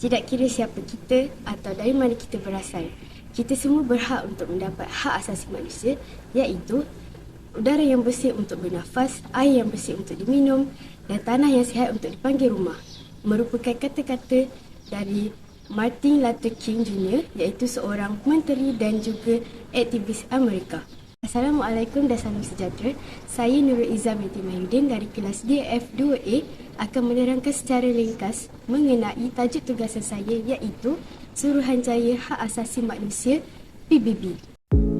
Tidak kira siapa kita atau dari mana kita berasal, kita semua berhak untuk mendapat hak asasi manusia, iaitu udara yang bersih untuk bernafas, air yang bersih untuk diminum dan tanah yang sihat untuk dipanggil rumah. Merupakan kata-kata dari Martin Luther King Jr., iaitu seorang menteri dan juga aktivis Amerika. Assalamualaikum dan salam sejahtera. Saya Nurul Izzah binti Mahyudin dari kelas DF 2A akan menerangkan secara ringkas mengenai tajuk tugasan saya, iaitu Suruhanjaya Hak Asasi Manusia PBB.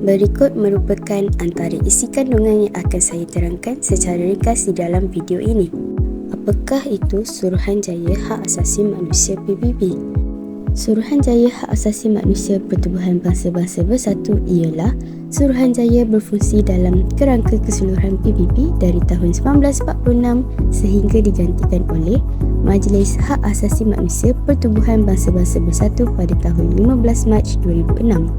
Berikut merupakan antara isi kandungan yang akan saya terangkan secara ringkas di dalam video ini. Apakah itu Suruhanjaya Hak Asasi Manusia PBB? Suruhanjaya Hak Asasi Manusia Pertubuhan Bangsa-Bangsa Bersatu ialah Suruhanjaya berfungsi dalam kerangka keseluruhan PBB dari tahun 1946 sehingga digantikan oleh Majlis Hak Asasi Manusia Pertubuhan Bangsa-Bangsa Bersatu pada tahun 15 Mac 2006.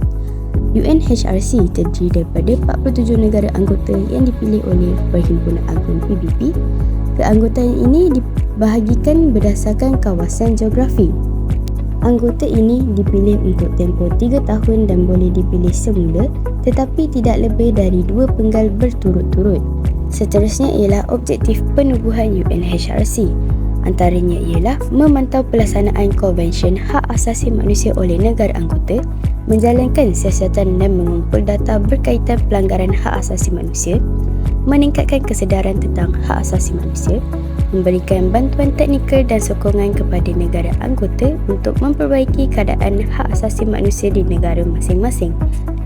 UNHRC terdiri daripada 47 negara anggota yang dipilih oleh Perhimpunan Agung PBB. Keanggotaan ini dibahagikan berdasarkan kawasan geografi. Anggota ini dipilih untuk tempoh 3 tahun dan boleh dipilih semula tetapi tidak lebih dari 2 penggal berturut-turut. Seterusnya ialah objektif penubuhan UNHRC. Antaranya ialah memantau pelaksanaan Konvensyen Hak Asasi Manusia oleh negara anggota, menjalankan siasatan dan mengumpul data berkaitan pelanggaran hak asasi manusia, meningkatkan kesedaran tentang hak asasi manusia, memberikan bantuan teknikal dan sokongan kepada negara anggota untuk memperbaiki keadaan hak asasi manusia di negara masing-masing.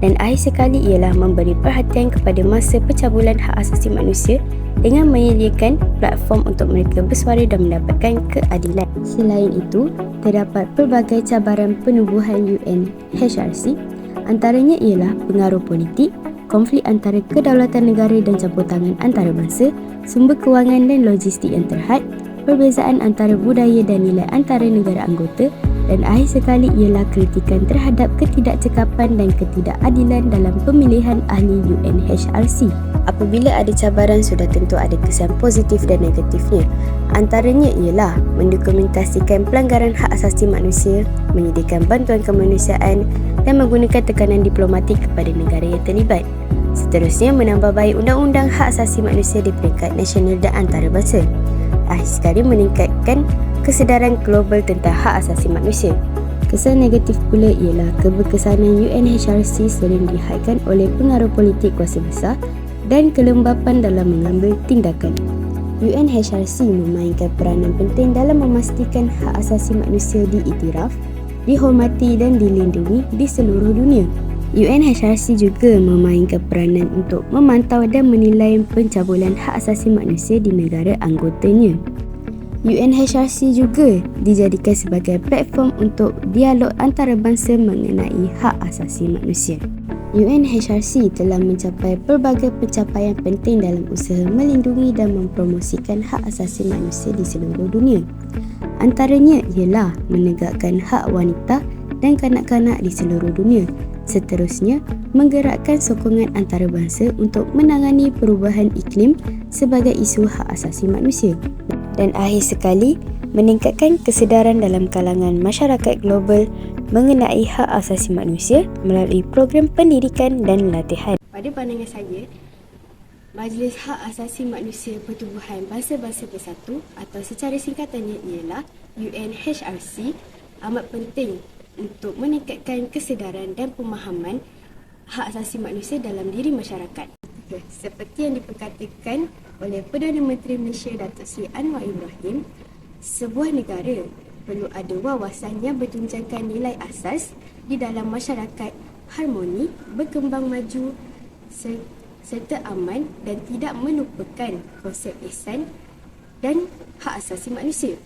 Dan akhir sekali ialah memberi perhatian kepada masa pencabulan hak asasi manusia dengan menyediakan platform untuk mereka bersuara dan mendapatkan keadilan. Selain itu, terdapat pelbagai cabaran penubuhan UNHRC, antaranya ialah pengaruh politik, konflik antara kedaulatan negara dan campur tangan antarabangsa, sumber kewangan dan logistik yang terhad, perbezaan antara budaya dan nilai antara negara anggota, dan akhir sekali ialah kritikan terhadap ketidakcekapan dan ketidakadilan dalam pemilihan ahli UNHRC. Apabila ada cabaran, sudah tentu ada kesan positif dan negatifnya. Antaranya ialah mendokumentasikan pelanggaran hak asasi manusia, menyediakan bantuan kemanusiaan dan menggunakan tekanan diplomatik kepada negara yang terlibat. Seterusnya, menambah baik undang-undang hak asasi manusia di peringkat nasional dan antarabangsa. Akhir sekali, meningkatkan kesedaran global tentang hak asasi manusia. Kesan negatif pula ialah keberkesanan UNHRC sering dihadkan oleh pengaruh politik kuasa besar dan kelembapan dalam mengambil tindakan. UNHRC memainkan peranan penting dalam memastikan hak asasi manusia diiktiraf, dihormati dan dilindungi di seluruh dunia. UNHRC juga memainkan peranan untuk memantau dan menilai pencabulan hak asasi manusia di negara anggotanya. UNHRC juga dijadikan sebagai platform untuk dialog antarabangsa mengenai hak asasi manusia. UNHRC telah mencapai pelbagai pencapaian penting dalam usaha melindungi dan mempromosikan hak asasi manusia di seluruh dunia. Antaranya ialah menegakkan hak wanita dan kanak-kanak di seluruh dunia. Seterusnya, menggerakkan sokongan antarabangsa untuk menangani perubahan iklim sebagai isu hak asasi manusia. Dan akhir sekali, meningkatkan kesedaran dalam kalangan masyarakat global mengenai hak asasi manusia melalui program pendidikan dan latihan. Pada pandangan saya, Majlis Hak Asasi Manusia Pertubuhan Bangsa-Bangsa Bersatu atau secara singkatannya ialah UNHRC amat penting untuk meningkatkan kesedaran dan pemahaman hak asasi manusia dalam diri masyarakat. Seperti yang diperkatakan oleh Perdana Menteri Malaysia Datuk Seri Anwar Ibrahim, sebuah negara perlu ada wawasan yang bertunjangkan nilai asas di dalam masyarakat harmoni, berkembang maju serta aman dan tidak melupakan konsep ihsan dan hak asasi manusia.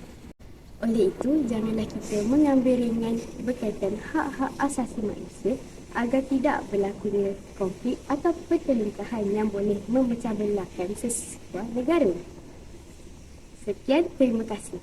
Oleh itu, janganlah kita mengambil ringan berkaitan hak-hak asasi manusia agar tidak berlakunya konflik atau pertelingkahan yang boleh memecah belahkan sesebuah negara. Sekian, terima kasih.